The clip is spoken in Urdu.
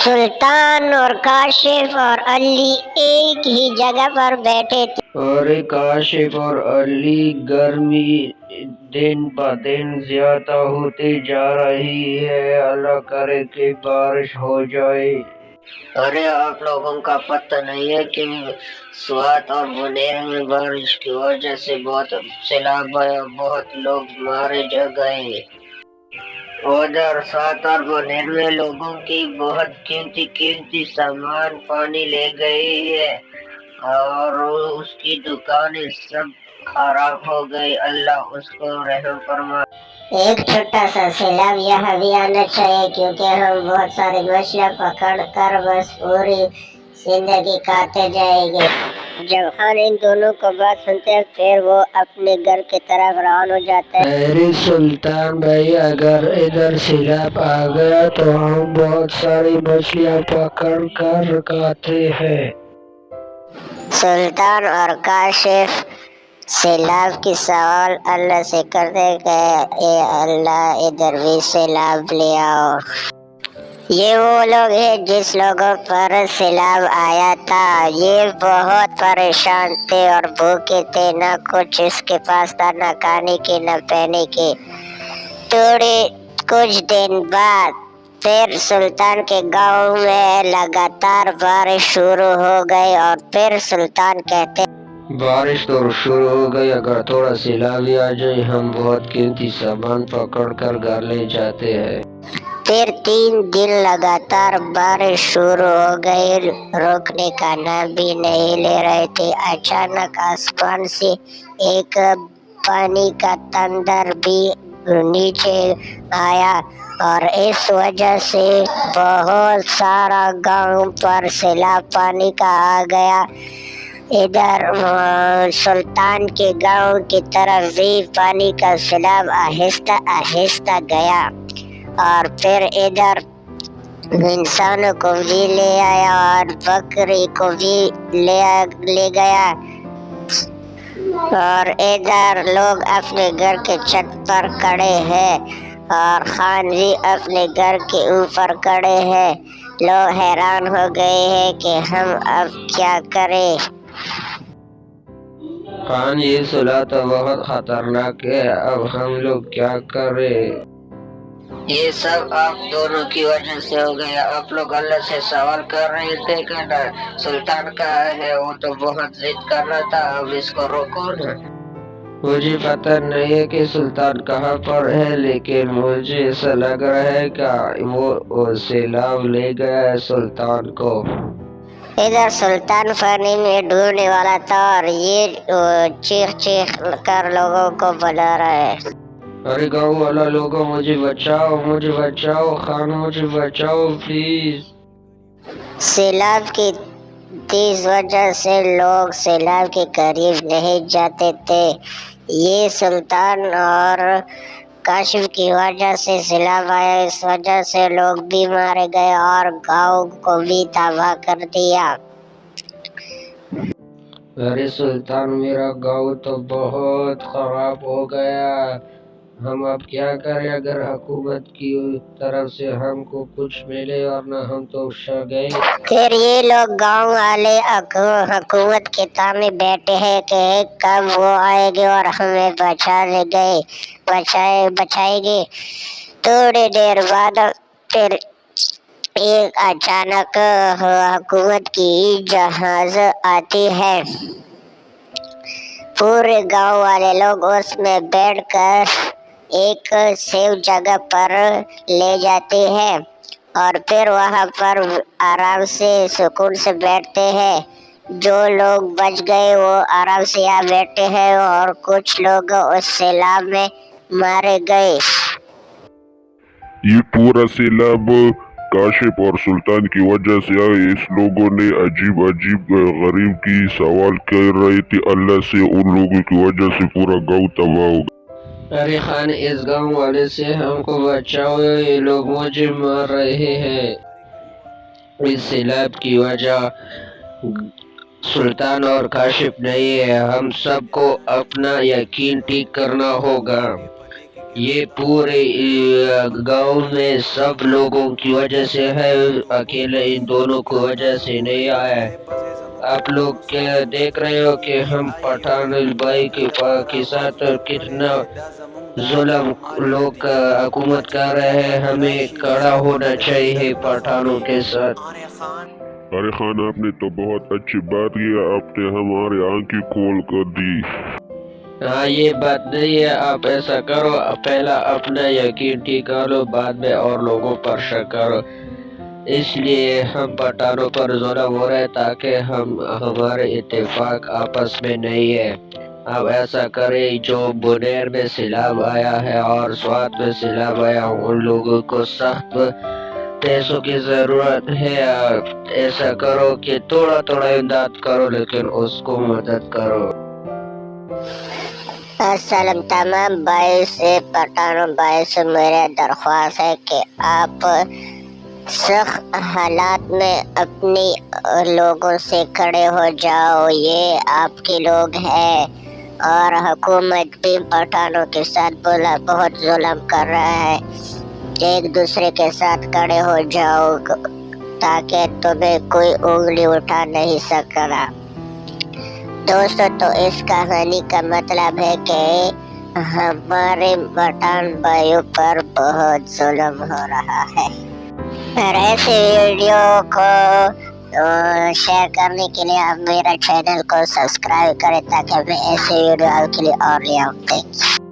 سلطان اور کاشف اور علی ایک ہی جگہ پر بیٹھے تھے۔ اور کاشف اور علی گرمی دن بہ دن زیادہ ہوتی جا رہی ہے، اللہ کرے کہ بارش ہو جائے۔ ارے آپ لوگوں کا پتہ نہیں ہے کہ سوات اور منیر میں بارش کی وجہ سے بہت سیلاب آیا، بہت لوگ مارے گئے۔ ادھر سوات اور منیر میں لوگوں کی بہت قیمتی سامان پانی لے گئی ہے اور اس کی دکانیں سب خراب ہو گئی، اللہ اس کو رحم فرمائے۔ ایک چھوٹا سا سیلاب یہاں بھی آنا چاہیے کیونکہ ہم بہت ساری مچھلیاں پکڑ کر بس پوری زندگی کاٹے جائیں گے۔ جب خان ان دونوں کو بات سنتے ہیں پھر وہ اپنے گھر کی طرف روانہ ہو جاتے ہیں۔ ارے سلطان بھائی، اگر ادھر سیلاب آ گیا تو ہم بہت ساری مچھلیاں پکڑ کر کھاتے ہیں۔ سلطان اور کاشف سیلاب کی سوال اللہ سے کرتے کہ اے اللہ ادھر بھی سیلاب لے آؤ۔ یہ وہ لوگ ہیں جس لوگوں پر سیلاب آیا تھا، یہ بہت پریشان تھے اور بھوکے تھے، نہ کچھ اس کے پاس تھا، نہ کھانے کی نہ پینے کی۔ تھوڑے کچھ دن بعد پھر سلطان کے گاؤں میں لگاتار بارش شروع ہو گئی اور پھر سلطان کہتے بارش تو شروع ہو گئی، اگر تھوڑا سیلاب بھی آ جائے ہم بہت قیمتی سامان پکڑ کر گھر لے جاتے ہیں۔ پھر 3 دن لگاتار بارش شروع ہو گئی، روکنے کا نام بھی نہیں لے رہے تھے۔ اچانک آسمان سے ایک پانی کا تندر بھی نیچے آیا اور اس وجہ سے بہت سارا گاؤں پر سیلاب پانی کا آ گیا۔ ادھر سلطان کے گاؤں کی طرف بھی پانی کا سیلاب آہستہ آہستہ گیا اور پھر ادھر انسانوں کو بھی لے آیا اور بکری کو بھی لے گیا اور ادھر لوگ اپنے گھر کے چھت پر کھڑے ہیں اور خان بھی اپنے گھر کے اوپر کھڑے ہیں۔ لوگ حیران ہو گئے ہیں کہ ہم اب کیا کریں۔ خان یہ صلاح تو بہت خطرناک ہے، اب ہم لوگ کیا کریں؟ یہ سب آپ دونوں کی وجہ سے ہو گیا۔ آپ لوگ اللہ سے سوال کر رہے تھے کہ نا سلطان کہاں ہے، وہ تو بہت ضد کر رہا تھا، اب اس کو روکو نا۔ مجھے پتہ نہیں ہے کہ سلطان کہاں پر ہے، لیکن مجھے ایسا لگ رہا ہے کہ وہ سیلاب لے گیا ہے سلطان کو۔ ادھر سلطان پانی میں ڈوبنے والا تھا اور یہ چیخ کر لوگوں کو بلا رہا ہے۔ ارے گاؤں والا لوگوں مجھے بچاؤ، خان مجھے بچاؤ پلیز۔ سیلاب کی تیز وجہ سے لوگ سیلاب کے قریب نہیں جاتے تھے۔ یہ سلطان اور کاشف کی وجہ سے سیلاب آیا، اس وجہ سے لوگ بھی مارے گئے اور گاؤں کو بھی تباہ کر دیا۔ ارے سلطان، میرا گاؤں تو بہت خراب ہو گیا، ہم اب کیا کریں؟ اگر حکومت کی طرف سے ہم کو کچھ ملے ورنہ ہم تو شا گئے۔ پھر یہ لوگ گاؤں والے حکومت کے تانے بیٹھے ہیں کہ کب وہ آئے گے اور ہمیں بچائے گے۔ تھوڑی دیر بعد پھر ایک اچانک حکومت کی جہاز آتی ہے۔ پورے گاؤں والے لوگ اس میں بیٹھ کر ایک سیف جگہ پر لے جاتے ہیں اور پھر وہاں پر آرام سے سکون سے بیٹھتے ہیں۔ جو لوگ بچ گئے وہ آرام سے یہاں بیٹھے ہیں اور کچھ لوگ اس سیلاب میں مارے گئے۔ یہ پورا سیلاب کاشف اور سلطان کی وجہ سے آئے۔ اس لوگوں نے عجیب غریب کی سوال کر رہے تھے اللہ سے، ان لوگوں کی وجہ سے پورا گاؤں تباہ ہو گیا۔ ارے خان، اس گاؤں والے سے ہم کو بچاؤ، یہ لوگ مجھے مار رہے ہیں۔ اس سیلاب کی وجہ سلطان اور کاشف نہیں ہے، ہم سب کو اپنا یقین ٹھیک کرنا ہوگا۔ یہ پورے گاؤں میں سب لوگوں کی وجہ سے ہے، اکیلے ان دونوں کی وجہ سے نہیں آیا ہے۔ آپ لوگ کیا دیکھ رہے ہو کہ ہم پٹھان بھائی کے ساتھ کتنا ظلم لوگ حکومت کر رہے ہیں، ہمیں کھڑا ہونا چاہیے پٹھانوں کے ساتھ۔ ارے خان، آپ نے تو بہت اچھی بات کی، آپ نے ہماری آنکھیں کھول کر دی۔ ہاں، یہ بات نہیں ہے، آپ ایسا کرو، پہلا اپنا یقین ٹھیک کر لو، بعد میں اور لوگوں پر شک کرو۔ اس لیے ہم پٹھانوں پر ظلم ہو رہے تاکہ ہمارے اتفاق آپس میں نہیں ہے۔ اب ایسا کرے، جو بنیر میں سیلاب آیا ہے اور سوات میں سیلاب آیا، ان لوگوں کو سخت پیسوں کی ضرورت ہے۔ ایسا کرو کہ تھوڑا تھوڑا امداد کرو، لیکن اس کو مدد کرو۔ السلام تمام بھائی سے، پٹھانوں بھائی سے میرے درخواست ہے کہ آپ سخت حالات میں اپنی لوگوں سے کھڑے ہو جاؤ۔ یہ آپ کے لوگ ہیں اور حکومت بھی پٹھانوں کے ساتھ بہت ظلم کر رہا ہے۔ ایک دوسرے کے ساتھ کھڑے ہو جاؤ تاکہ تمہیں کوئی انگلی اٹھا نہیں سکتا۔ دوستو، تو اس کہانی کا مطلب ہے کہ ہمارے پٹھان بھائیوں پر بہت ظلم ہو رہا ہے۔ اور ایسے ویڈیو کو شیئر کرنے کے لیے آپ میرا چینل کو سبسکرائب کریں تاکہ میں ایسے ویڈیو آپ کے لیے اور لے آؤں۔